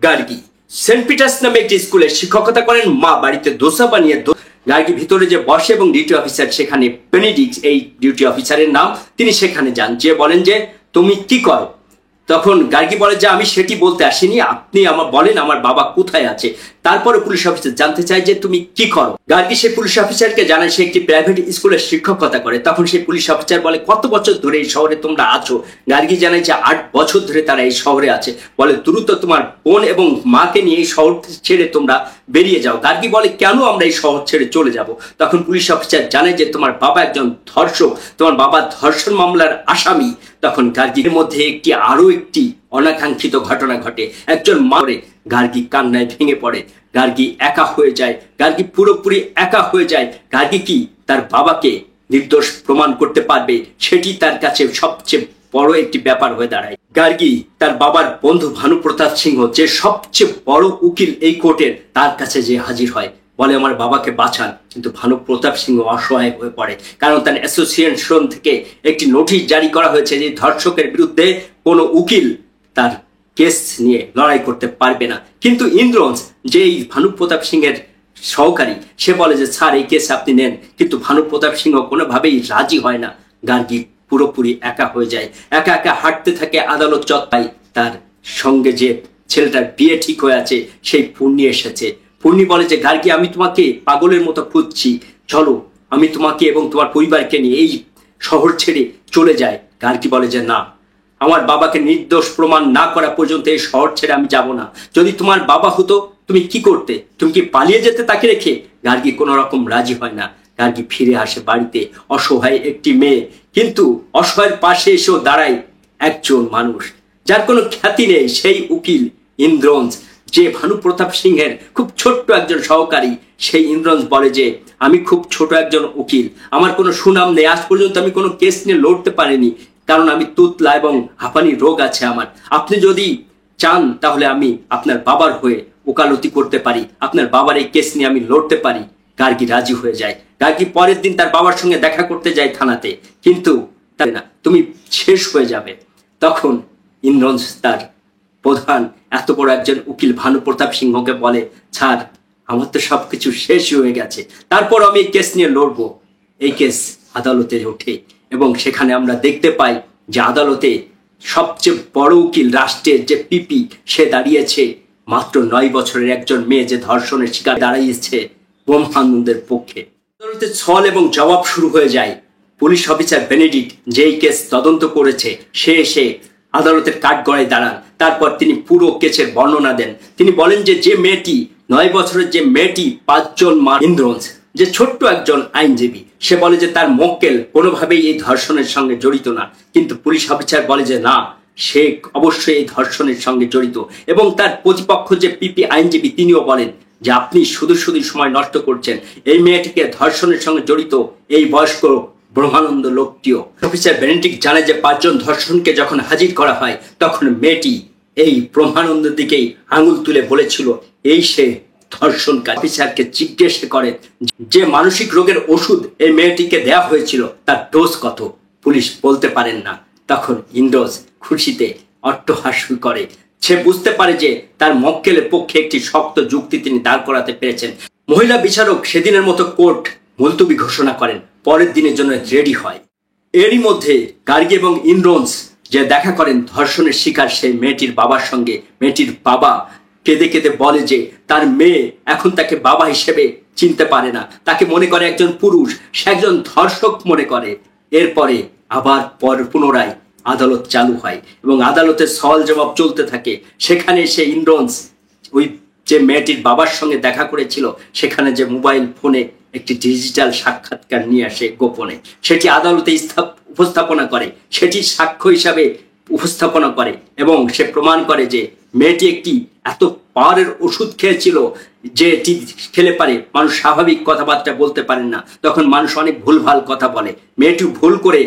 Gargi Saint Peter's নামে একটি স্কুলে শিক্ষকতা করেন। মা বাড়িতে দোসা বানিয়ে গার্গী ভিতরে যে বসে এবং ডিউটি অফিসার সেখানে বেনেডিক্ট এই ডিউটি অফিসারের নাম, তিনি সেখানে যান, যে বলেন যে তুমি কি করো। তখন গার্গী বলে যে আমি সেটি বলতে আসিনি, আপনি আমার বলেন আমার বাবা কোথায় আছে। তারপরে পুলিশ অফিসার জানতে চায় যে তুমি কি করো। গার্গী সেই পুলিশ অফিসারকে জানায় সে একটি প্রাইভেট স্কুলে শিক্ষকতা করে। তখন সেই পুলিশ অফিসার বলে কত বছর ধরে এই শহরে তোমরা আছো। গার্গী জানায় যে 8 বছর ধরে তারা এই শহরে আছে। বলে দ্রুত তোমার বোন এবং মাকে নিয়ে এই শহর ছেড়ে তোমরা বেরিয়ে যাও। গার্গী বলে কেন আমরা এই শহর ছেড়ে চলে যাব। তখন পুলিশ অফিসার জানায় যে তোমার বাবা একজন ধর্ষক, তোমার বাবা ধর্ষণ মামলার আসামি। তখন গার্গীর মধ্যে আরো একটি অনাকাঙ্ক্ষিত ঘটনা ঘটে। একজন মারে গার্গী কান্নায় ভেঙে পড়ে। গার্গী একা হয়ে যায়, গার্গী পুরোপুরি একা হয়ে যায়। গার্গী কি তার বাবাকে নির্দোষ প্রমাণ করতে পারবে, সেটি তার কাছে সবচেয়ে বড় একটি ব্যাপার হয়ে দাঁড়ায়। গার্গী তার বাবার বন্ধু ভানু প্রতাপ সিংহ, যে সবচেয়ে বড় উকিল এই কোর্টের, তার কাছে যে হাজির হয়, বলে আমার বাবাকে বাঁচান। কিন্তু ভানু প্রতাপ সিংহ অসহায় হয়ে পড়ে, কারণ তার অ্যাসোসিয়েশন থেকে একটি নোটিশ জারি করা হয়েছে যে ধর্ষকের বিরুদ্ধে কোনো উকিল তার কেস নিয়ে লড়াই করতে পারবে না। কিন্তু ইন্দ্রন্স, যে এই ভানু প্রতাপ সিংহের সহকারী, সে বলে যে স্যার এই কেস আপনি নেন। কিন্তু ভানু প্রতাপ সিংহ কোনোভাবেই রাজি হয় না। গার্গী পুরোপুরি একা হয়ে যায়, একা একা হাঁটতে থাকে আদালত চত্বরে। তার সঙ্গে যে ছেলেটার বিয়ে ঠিক হয়ে আছে সেই পূর্ণি এসেছে। পূর্ণি বলে যে গার্গী আমি তোমাকে পাগলের মতো খুঁজছি, চলো আমি তোমাকে এবং তোমার পরিবারকে নিয়ে এই শহর ছেড়ে চলে যাই। গার্গী বলে যে না, আমার বাবাকে নির্দোষ প্রমাণ না করা পর্যন্ত এই শহর ছেড়ে আমি যাব না। যদি তোমার বাবা হতো তুমি কি করতে? তুমি কি পালিয়ে যেতে তাকে রেখে? গার্গী কোনো রকম রাজি হয় না। গার্গী ফিরে আসে বাড়িতে, অসহায় একটি মেয়ে। কিন্তু অসহায়ের পাশে এসেও দাঁড়ায় একজন মানুষ যার কোনো খ্যাতি নেই, সেই উকিল ইন্দ্রন্স, যে ভানু প্রতাপ সিংহের খুব ছোট্ট একজন সহকারী। সেই ইন্দ্রন্স বলে যে আমি খুব ছোট একজন উকিল, আমার কোনো সুনাম নেই, আজ পর্যন্ত আমি কোনো কেস নিয়ে লড়তে পারিনি, কারণ আমি তুতলা এবং হাঁপানি রোগ আছে আমার। আপনি যদি চান তাহলে আমি আপনার বাবার হয়ে ওকালতি করতে পারি, আপনার বাবার এই কেস নিয়ে আমি লড়তে পারি। গার্গী রাজি হয়ে যায়। গার্গী পরের দিন তার বাবার সঙ্গে দেখা করতে যায় থানাতে, কিন্তু না, তুমি শেষ হয়ে যাবে। তখন ইন্দ্রন্স তার প্রধান এত বড় একজন উকিল ভানু প্রতাপ সিংহকে বলে স্যার আমার তো সবকিছু শেষ হয়ে গেছে, তারপর আমি এই কেস নিয়ে লড়বো। এই কেস আদালতে ওঠে এবং সেখানে আমরা দেখতে পাই যে আদালতে সবচেয়ে বড় উকিল, রাষ্ট্রের যে পিপি, সে দাঁড়িয়েছে মাত্র 9 বছরের একজন মেয়ে যে ধর্ষণের শিকার, দাঁড়িয়েছে ব্রহ্মানন্দের পক্ষে। আদালতে ছল এবং জবাব শুরু হয়ে যায়। পুলিশ অফিসার বেনেডিক্ট, যেই কেস তদন্ত করেছে, সে এসে আদালতের কাঠগড়ায় দাঁড়ান। তারপর তিনি পুরো কেসের বর্ণনা দেন। তিনি বলেন যে মেয়েটি 9 বছরের যে মেয়েটি 5 জন ইন্দ্রন্স, যে ছোট্ট একজন আইনজীবী, সে বলে যে তার মক্কেল কোনোভাবেই এই ধর্ষণের সঙ্গে জড়িত না। কিন্তু পুলিশ অফিসার বলে যে না, সে অবশ্যই এই ধর্ষণের সঙ্গে জড়িত। এবং তার প্রতিপক্ষ যে পিপি আইনজীবী, তিনিও বলেন যে আপনি শুধু সময় নষ্ট করছেন, এই মেয়েটিকে ধর্ষণের সঙ্গে জড়িত এই বয়স্ক ব্রহ্মানন্দ লোকটিও। অফিসার বেনেডিক্ট জানে যে 5 জন ধর্ষণকে যখন হাজির করা হয়, তখন মেয়েটি এই ব্রহ্মানন্দের দিকেই আঙুল তুলে বলেছিল এই সে ধর্ষণকারী। অফিসারকে জিজ্ঞেস করেন যে মানসিক রোগের ওষুধ এই মেয়েটিকে দেয়া হয়েছিল তার ডোজ কত। পুলিশ বলতে পারেন না। তখন ইন্দ্রন্স খুশিতে অট্টহাস্য করে। সে বুঝতে পারে যে তার মক্কেলের পক্ষে একটি শক্ত যুক্তি তিনি দাঁড় করাতে পেরেছেন। মহিলা বিচারক সেদিনের মতো কোর্ট মুলতবি ঘোষণা করেন, পরের দিনের জন্য রেডি হয়। এরই মধ্যে গার্গী এবং ইন্দ্রন্স যে দেখা করেন ধর্ষণের শিকার সেই মেয়েটির বাবার সঙ্গে। মেয়েটির বাবা কেঁদে কেঁদে বলে যে তার মেয়ে এখন তাকে বাবা হিসেবে চিনতে পারে না, তাকে মনে করে একজন পুরুষ, সে একজন ধর্ষক মনে করে। এরপরে আবার পুনরায় আদালত চালু হয় এবং আদালতের সওয়াল জবাব চলতে থাকে। সেখানে সে ইন্দ্রন্স ওই যে মেয়েটির বাবার সঙ্গে দেখা করেছিল, সেখানে যে মোবাইল ফোনে একটি ডিজিটাল সাক্ষাৎকার নিয়ে আসে গোপনে, সেটি আদালতে উপস্থাপনা করে, সেটি সাক্ষ্য হিসাবে উপস্থাপনা করে এবং সে প্রমাণ করে যে মেয়েটি একটি এত পাওয়ারের ওষুধ খেয়েছিল যেটি খেলে পারে মানুষ স্বাভাবিক কথাবার্তা বলতে পারেন না। তখন মানুষ অনেক ভুলভাল কথা বলে। মেয়েটি ভুল করে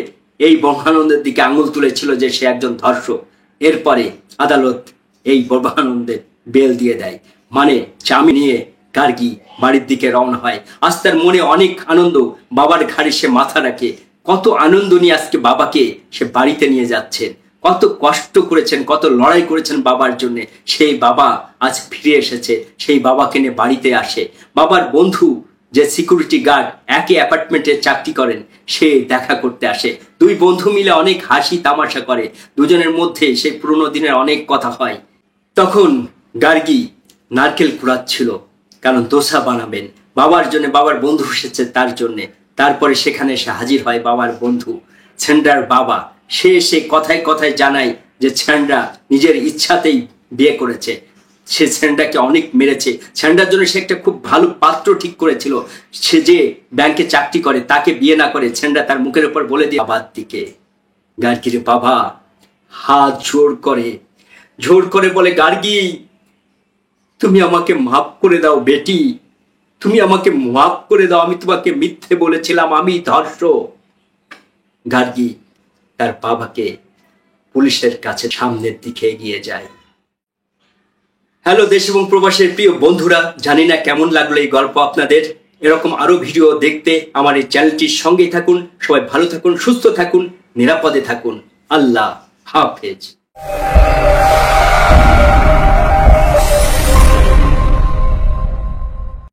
এই ব্রহ্মানন্দের দিকে আঙুল তুলেছিল যে সে একজন ধর্ষক। এরপরে আদালত এই ব্রহ্মানন্দের বেল দিয়ে দেয়, মানে জামিন নিয়ে গার্গী বাড়ির দিকে রওনা হয়। আজ তার মনে অনেক আনন্দ, বাবার ঘাড়ে সে মাথা রাখে। কত আনন্দ নিয়ে আজকে বাবাকে সে বাড়িতে নিয়ে যাচ্ছেন, কত কষ্ট করেছেন, কত লড়াই করেছেন বাবার জন্য, সেই বাবা আজ ফিরে এসেছে। সেই বাবাকে নিয়ে বাড়িতে আসে। বাবার বন্ধু যে সিকিউরিটি গার্ড একই অ্যাপার্টমেন্টে চাকরি করেন, সে দেখা করতে আসে। দুই বন্ধু মিলে অনেক হাসি তামাশা করে। দুজনের মধ্যে সেই পুরোনো দিনের অনেক কথা হয়। তখন গার্গী নারকেল কুড়াচ্ছিল, কারণ দোসা বানাবেন বাবার জন্য। বাবার বন্ধু এসেছে তার জন্য। তারপরে সেখানে এসে হাজির হয় বাবার বন্ধু ছ্যান্ড্রার বাবা। সে এসে কথায় কথায় জানায় যে ছ্যান্ড্রা নিজের ইচ্ছাতেই বিয়ে করেছে। সে ছ্যান্ড্রাকে অনেক মেরেছে। ছ্যান্ড্রার জন্য সে একটা খুব ভালো পাত্র ঠিক করেছিল। সে যে ব্যাংকে চাকরি করে তাকে বিয়ে না করে ছ্যান্ড্রা তার মুখের উপর বলে দিয়ে বাবার দিকে। গার্গীর বাবা হাত জোর করে বলে, গার্গী, তুমি আমাকে মাফ করে দাও বেটি, তুমি আমাকে মাফ করে দাও। আমি তোমাকে মিথ্যে বলেছিলাম, আমি ধর্ষক। গার্গী তার বাবাকে পুলিশের কাছে সামনের দিকে এগিয়ে যায়। হ্যালো দেশ এবং প্রবাসের প্রিয় বন্ধুরা, জানি না কেমন লাগলো এই গল্প আপনাদের। এরকম আরো ভিডিও দেখতে আমার এই চ্যানেলটির সঙ্গেই থাকুন। সবাই ভালো থাকুন, সুস্থ থাকুন, নিরাপদে থাকুন। আল্লাহ হাফেজ।